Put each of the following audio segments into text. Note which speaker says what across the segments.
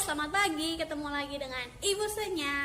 Speaker 1: selamat pagi. Ketemu lagi dengan Ibu Senya.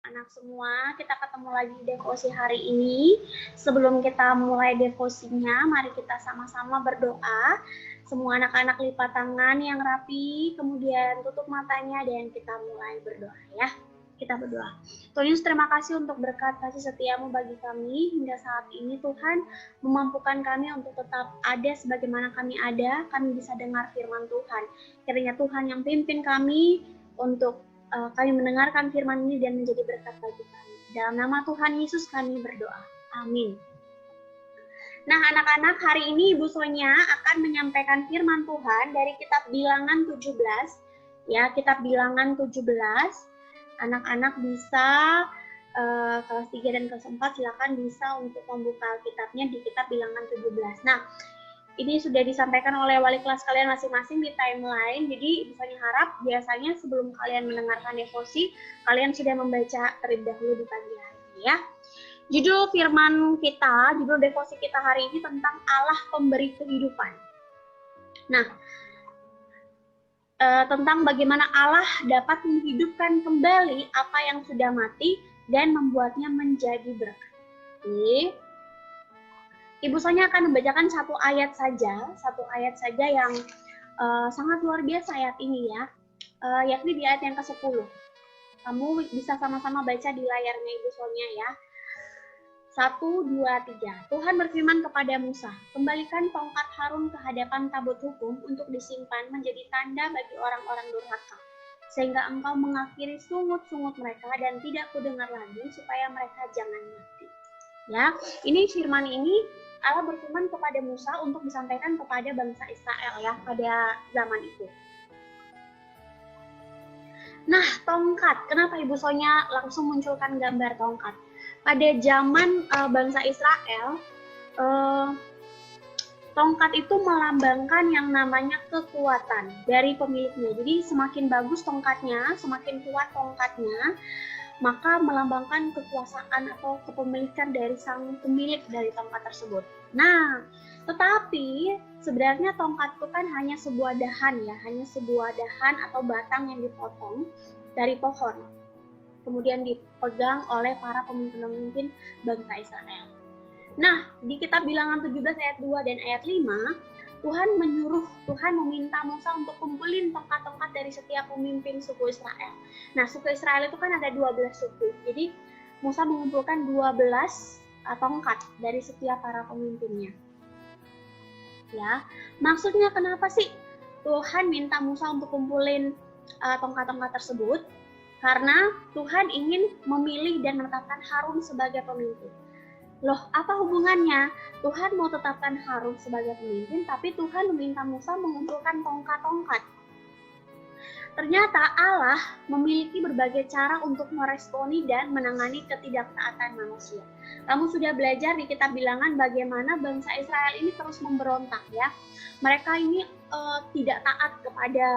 Speaker 1: Anak semua, kita ketemu lagi di devosi hari ini. Sebelum kita mulai devosinya, mari kita sama-sama berdoa. Semua anak-anak lipat tangan yang rapi, kemudian tutup matanya dan kita mulai berdoa ya. Kita berdoa. Tuhan Yesus, terima kasih untuk berkat kasih setiamu bagi kami hingga saat ini. Tuhan memampukan kami untuk tetap ada sebagaimana kami ada, kami bisa dengar firman Tuhan. Kiranya Tuhan yang pimpin kami untuk kami mendengarkan firman ini dan menjadi berkat bagi kami. Dalam nama Tuhan Yesus kami berdoa. Amin. Nah, anak-anak, hari ini Ibu Sonya akan menyampaikan firman Tuhan dari kitab Bilangan 17. Ya, kitab Bilangan 17. Anak-anak bisa kelas 3 dan kelas 4 silakan bisa untuk membuka kitabnya di kitab Bilangan 17. Nah, ini sudah disampaikan oleh wali kelas kalian masing-masing di timeline. Jadi misalnya harap biasanya sebelum kalian mendengarkan devosi, kalian sudah membaca terlebih dahulu di pagi hari ya. Judul firman kita, judul devosi kita hari ini tentang Allah pemberi kehidupan. Nah, tentang bagaimana Allah dapat menghidupkan kembali apa yang sudah mati dan membuatnya menjadi berkat. Ibu Sonya akan membacakan satu ayat saja yang sangat luar biasa ayat ini ya, yakni di ayat yang ke-10. Kamu bisa sama-sama baca di layarnya Ibu Sonya ya. 1, 2, 3. Tuhan berfirman kepada Musa, kembalikan tongkat Harun ke hadapan tabut hukum untuk disimpan menjadi tanda bagi orang-orang durhaka, sehingga engkau mengakhiri sungut-sungut mereka dan tidak kudengar lagi supaya mereka jangan mati. Ya, ini firman ini Allah berfirman kepada Musa untuk disampaikan kepada bangsa Israel ya pada zaman itu. Nah, tongkat. Kenapa Ibu Sonya langsung munculkan gambar tongkat? Pada zaman bangsa Israel, tongkat itu melambangkan yang namanya kekuatan dari pemiliknya. Jadi semakin bagus tongkatnya, semakin kuat tongkatnya, maka melambangkan kekuasaan atau kepemilikan dari sang pemilik dari tongkat tersebut. Nah, tetapi sebenarnya tongkat itu kan hanya sebuah dahan ya, hanya sebuah dahan atau batang yang dipotong dari pohon. Kemudian dipegang oleh para pemimpin-pemimpin bangsa Israel. Nah, di kitab Bilangan 17 ayat 2 dan ayat 5, Tuhan meminta Musa untuk kumpulin tongkat-tongkat dari setiap pemimpin suku Israel. Nah, suku Israel itu kan ada 12 suku. Jadi, Musa mengumpulkan 12 tongkat dari setiap para pemimpinnya. Ya, maksudnya kenapa sih Tuhan minta Musa untuk kumpulin tongkat-tongkat tersebut? Karena Tuhan ingin memilih dan menetapkan Harun sebagai pemimpin. Loh, apa hubungannya? Tuhan mau tetapkan Harun sebagai pemimpin, tapi Tuhan meminta Musa mengumpulkan tongkat-tongkat. Ternyata Allah memiliki berbagai cara untuk meresponi dan menangani ketidaktaatan manusia. Kamu sudah belajar di kitab Bilangan bagaimana bangsa Israel ini terus memberontak ya. Mereka ini tidak taat kepada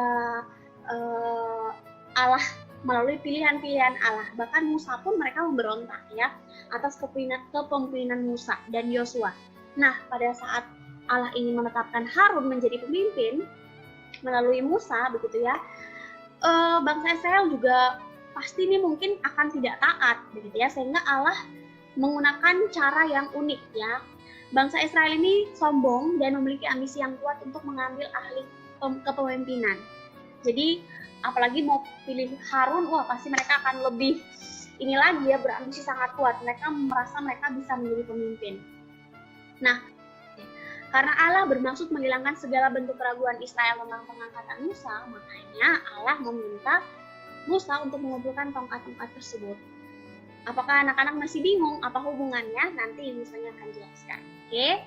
Speaker 1: Allah melalui pilihan-pilihan Allah. Bahkan Musa pun mereka memberontak ya atas kepemimpinan Musa dan Yosua. Nah, pada saat Allah ingin menetapkan Harun menjadi pemimpin melalui Musa begitu ya, bangsa Israel juga pasti ini mungkin akan tidak taat begitu ya, sehingga Allah menggunakan cara yang unik ya. Bangsa Israel ini sombong dan memiliki ambisi yang kuat untuk mengambil alih kepemimpinan. Jadi apalagi mau pilih Harun, wah pasti mereka akan lebih ini lagi ya, berambisi sangat kuat. Mereka merasa mereka bisa menjadi pemimpin. Nah, karena Allah bermaksud menghilangkan segala bentuk keraguan Israel tentang pengangkatan Musa, makanya Allah meminta Musa untuk mengumpulkan tongkat-tongkat tersebut. Apakah anak-anak masih bingung apa hubungannya? Nanti Musanya akan jelaskan. Oke?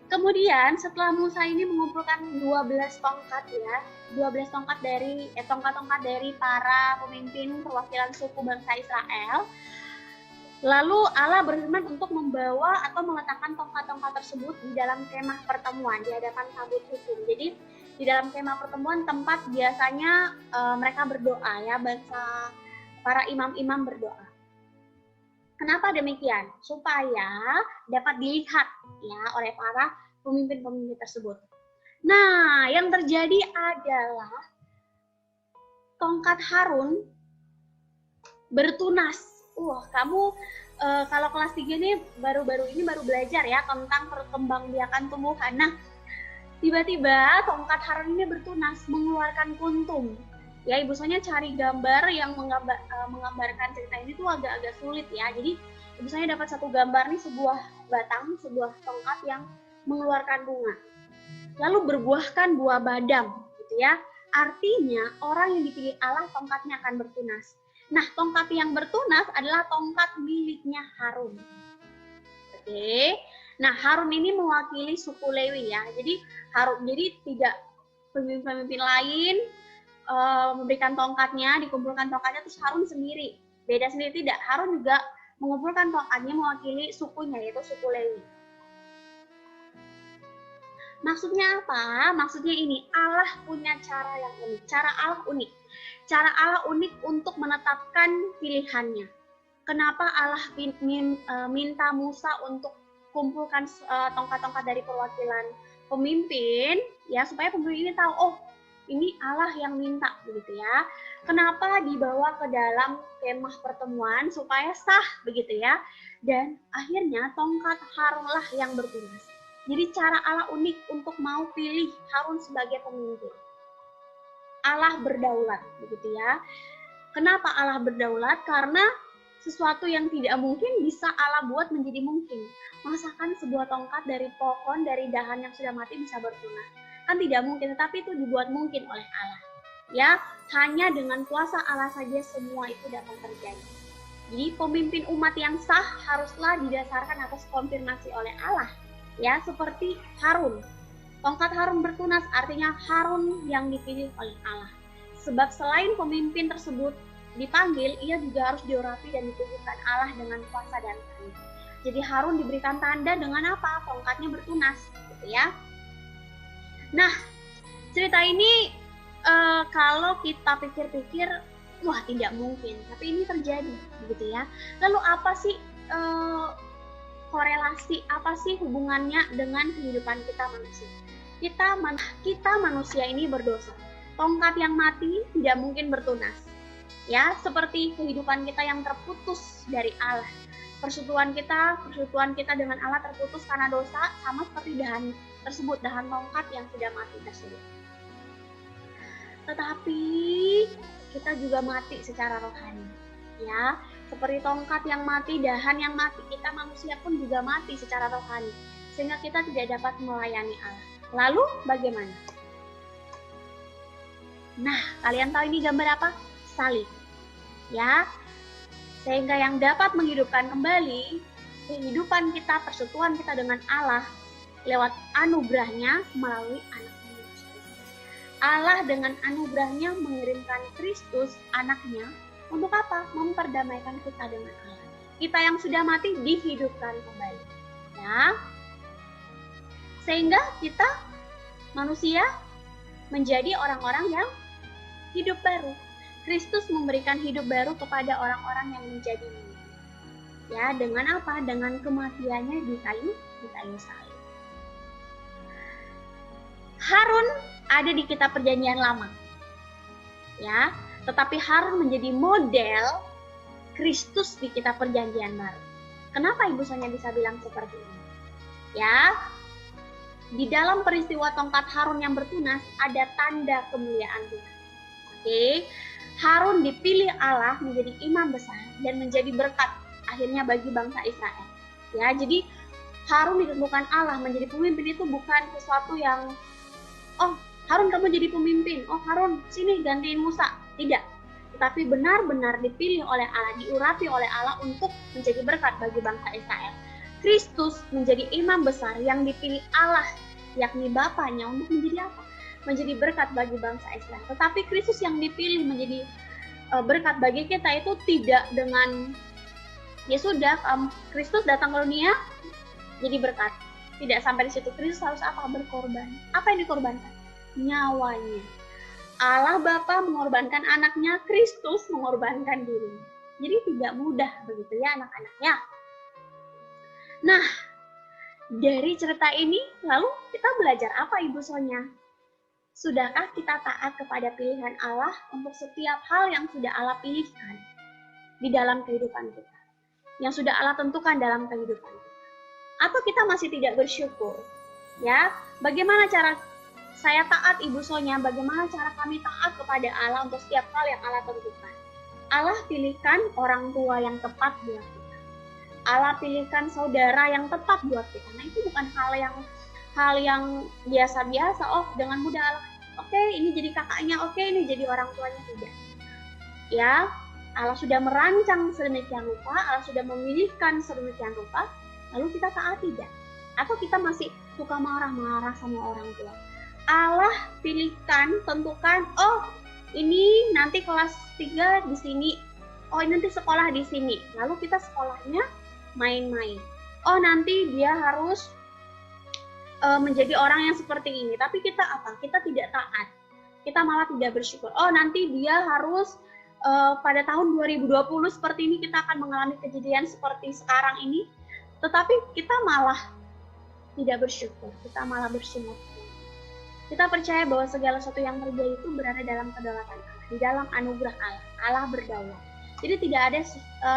Speaker 1: Kemudian setelah Musa ini mengumpulkan 12 tongkat ya, 12 tongkat dari tongkat-tongkat dari para pemimpin perwakilan suku bangsa Israel. Lalu Allah berfirman untuk membawa atau meletakkan tongkat-tongkat tersebut di dalam kemah pertemuan di hadapan tabut hukum. Jadi di dalam kemah pertemuan tempat biasanya mereka berdoa ya, bangsa para imam-imam berdoa. Kenapa demikian? Supaya dapat dilihat ya oleh para pemimpin-pemimpin tersebut. Nah, yang terjadi adalah tongkat Harun bertunas. Wah, kamu kalau kelas 3 ini baru belajar ya tentang perkembangbiakan tumbuhan. Nah, tiba-tiba tongkat Harun ini bertunas, mengeluarkan kuntum. Ya, Ibu Sonya cari gambar yang menggambarkan cerita ini tuh agak-agak sulit ya. Jadi, Ibu Sonya dapat satu gambar nih, sebuah batang, sebuah tongkat yang mengeluarkan bunga. Lalu berbuahkan buah badam, gitu ya. Artinya, orang yang dipilih Allah tongkatnya akan bertunas. Nah, tongkat yang bertunas adalah tongkat miliknya Harun. Oke. Nah, Harun ini mewakili suku Lewi ya. Jadi tidak pemimpin-pemimpin lain memberikan tongkatnya, dikumpulkan tongkatnya terus Harun sendiri. Beda sendiri tidak. Harun juga mengumpulkan tongkatnya mewakili sukunya yaitu suku Lewi. Maksudnya apa? Maksudnya ini, Allah punya cara yang unik. Cara Allah unik. Cara Allah unik untuk menetapkan pilihannya. Kenapa Allah minta Musa untuk kumpulkan tongkat-tongkat dari perwakilan pemimpin, ya supaya pemimpin ini tahu, oh ini Allah yang minta, begitu ya. Kenapa dibawa ke dalam kemah pertemuan supaya sah, begitu ya. Dan akhirnya tongkat Harunlah yang bertunas. Jadi cara Allah unik untuk mau pilih Harun sebagai pemimpin. Allah berdaulat, begitu ya. Kenapa Allah berdaulat? Karena sesuatu yang tidak mungkin bisa Allah buat menjadi mungkin. Masakan sebuah tongkat dari pohon, dari dahan yang sudah mati bisa bertunas? Kan tidak mungkin, tetapi itu dibuat mungkin oleh Allah. Ya, hanya dengan kuasa Allah saja semua itu dapat terjadi. Jadi pemimpin umat yang sah haruslah didasarkan atas konfirmasi oleh Allah. Ya, seperti Harun. Tongkat Harun bertunas artinya Harun yang dipilih oleh Allah. Sebab selain pemimpin tersebut dipanggil, ia juga harus diurapi dan ditubuhkan Allah dengan kuasa dan tanda. Jadi Harun diberikan tanda dengan apa? Tongkatnya bertunas, gitu ya. Nah, cerita ini kalau kita pikir-pikir, wah tidak mungkin, tapi ini terjadi, begitu ya. Lalu apa sih korelasi, apa sih hubungannya dengan kehidupan kita manusia? Kita manusia ini berdosa. Tongkat yang mati tidak mungkin bertunas. Ya, seperti kehidupan kita yang terputus dari Allah. Persekutuan kita dengan Allah terputus karena dosa, sama seperti dahan tersebut, dahan tongkat yang sudah mati tersebut. Tetapi kita juga mati secara rohani. Ya, seperti tongkat yang mati, dahan yang mati, kita manusia pun juga mati secara rohani. Sehingga kita tidak dapat melayani Allah. Lalu bagaimana? Nah, kalian tahu ini gambar apa? Salib. Ya. Sehingga yang dapat menghidupkan kembali kehidupan kita, persekutuan kita dengan Allah lewat anugerahnya melalui anaknya Yesus Kristus. Allah dengan anugerahnya mengirimkan Kristus anaknya untuk apa? Memperdamaikan kita dengan Allah. Kita yang sudah mati dihidupkan kembali. Ya. Sehingga kita manusia menjadi orang-orang yang hidup baru. Kristus memberikan hidup baru kepada orang-orang yang menjadi mulia. Ya, dengan apa? Dengan kematiannya di kayu salib. Harun ada di kitab Perjanjian Lama. Ya, tetapi Harun menjadi model Kristus di kitab Perjanjian Baru. Kenapa Ibu Sonia bisa bilang seperti ini? Ya, di dalam peristiwa tongkat Harun yang bertunas ada tanda kemuliaan Tuhan. Oke, Harun dipilih Allah menjadi imam besar dan menjadi berkat akhirnya bagi bangsa Israel. Ya, jadi Harun ditentukan Allah menjadi pemimpin itu bukan sesuatu yang, oh Harun kamu jadi pemimpin, oh Harun sini gantiin Musa. Tidak, tetapi benar-benar dipilih oleh Allah, diurapi oleh Allah untuk menjadi berkat bagi bangsa Israel. Kristus menjadi imam besar yang dipilih Allah, yakni Bapaknya, untuk menjadi apa? Menjadi berkat bagi bangsa Israel. Tetapi Kristus yang dipilih menjadi berkat bagi kita itu tidak dengan, ya sudah, Kristus datang ke dunia jadi berkat. Tidak sampai di situ. Kristus harus apa? Berkorban. Apa yang dikorbankan? Nyawanya. Allah Bapa mengorbankan anaknya, Kristus mengorbankan dirinya. Jadi tidak mudah begitu ya anak-anaknya. Nah, dari cerita ini lalu kita belajar apa Ibu Sonia? Sudahkah kita taat kepada pilihan Allah untuk setiap hal yang sudah Allah pilihkan di dalam kehidupan kita? Yang sudah Allah tentukan dalam kehidupan kita? Atau kita masih tidak bersyukur? Ya, bagaimana cara saya taat Ibu Sonia? Bagaimana cara kami taat kepada Allah untuk setiap hal yang Allah tentukan? Allah pilihkan orang tua yang tepat buat kita. Allah pilihkan saudara yang tepat buat kita. Nah, itu bukan hal yang biasa-biasa. Oh, dengan mudah Allah, oke, ini jadi kakaknya, oke, ini jadi orang tuanya. Tidak. Ya, Allah sudah merancang sedemikian rupa, Allah sudah memilihkan sedemikian rupa, lalu kita taat tidak? Atau kita masih suka marah-marah sama orang tua? Allah pilihkan, tentukan, oh, ini nanti kelas 3 di sini, oh, ini nanti sekolah di sini. Lalu kita sekolahnya main-main. Oh, nanti dia harus menjadi orang yang seperti ini. Tapi kita apa? Kita tidak taat. Kita malah tidak bersyukur. Oh, nanti dia harus pada tahun 2020 seperti ini kita akan mengalami kejadian seperti sekarang ini. Tetapi kita malah tidak bersyukur. Kita malah bersungut. Kita percaya bahwa segala sesuatu yang terjadi itu berada dalam kedaulatan Allah, di dalam anugerah Allah. Allah berdaulat. Jadi tidak ada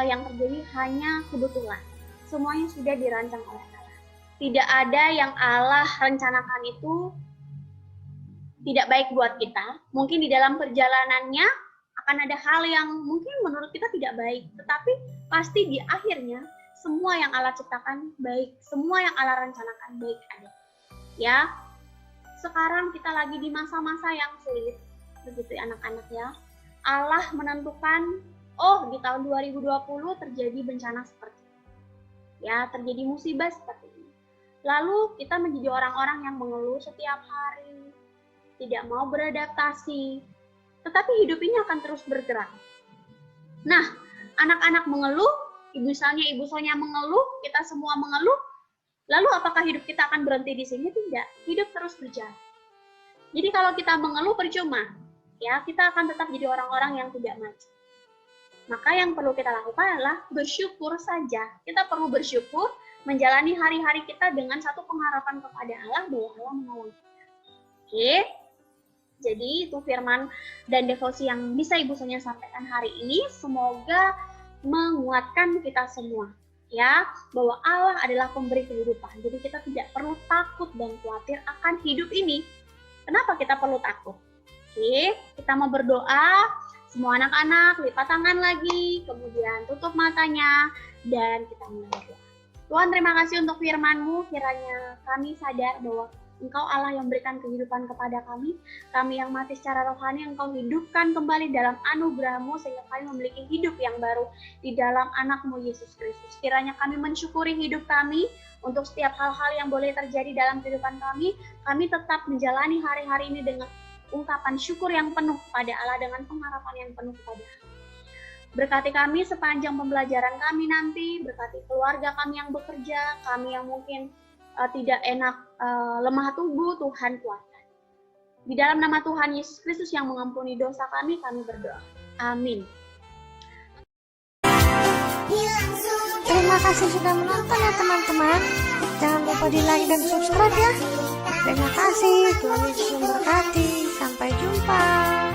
Speaker 1: yang terjadi hanya kebetulan. Semuanya sudah dirancang oleh Allah. Tidak ada yang Allah rencanakan itu tidak baik buat kita. Mungkin di dalam perjalanannya akan ada hal yang mungkin menurut kita tidak baik. Tetapi pasti di akhirnya semua yang Allah ciptakan baik. Semua yang Allah rencanakan baik ada. Ya, sekarang kita lagi di masa-masa yang sulit. Begitu anak-anak ya. Allah menentukan, oh di tahun 2020 terjadi bencana seperti ini. Ya, terjadi musibah seperti ini. Lalu kita menjadi orang-orang yang mengeluh setiap hari, tidak mau beradaptasi, tetapi hidup ini akan terus bergerak. Nah, anak-anak mengeluh, Ibu Sonia mengeluh, kita semua mengeluh, lalu apakah hidup kita akan berhenti di sini? Tidak, hidup terus berjalan. Jadi kalau kita mengeluh percuma, ya kita akan tetap jadi orang-orang yang tidak maju. Maka yang perlu kita lakukan adalah bersyukur saja. Kita perlu bersyukur, menjalani hari-hari kita dengan satu pengharapan kepada Allah bahwa Allah menolong kita. Oke, jadi itu firman dan devosi yang bisa Ibu Sonia sampaikan hari ini. Semoga menguatkan kita semua, ya, bahwa Allah adalah pemberi kehidupan. Jadi kita tidak perlu takut dan khawatir akan hidup ini. Kenapa kita perlu takut? Oke, kita mau berdoa. Semua anak-anak lipat tangan lagi, kemudian tutup matanya, dan kita mulai berdoa. Tuhan, terima kasih untuk firman-Mu. Kiranya kami sadar bahwa Engkau Allah yang berikan kehidupan kepada kami yang mati secara rohani, Engkau hidupkan kembali dalam anugerah-Mu, sehingga kami memiliki hidup yang baru di dalam anak-Mu Yesus Kristus. Kiranya kami mensyukuri hidup kami untuk setiap hal-hal yang boleh terjadi dalam kehidupan kami tetap menjalani hari-hari ini dengan ungkapan syukur yang penuh kepada Allah, dengan pengharapan yang penuh kepada Allah. Berkati kami sepanjang pembelajaran kami nanti, berkati keluarga kami yang bekerja, kami yang mungkin tidak enak, lemah tubuh, Tuhan kuatkan. Di dalam nama Tuhan Yesus Kristus yang mengampuni dosa kami berdoa. Amin.
Speaker 2: Terima kasih sudah menonton ya teman-teman. Jangan lupa di like dan subscribe ya. Terima kasih, Tuhan Yesus memberkati. Sampai jumpa.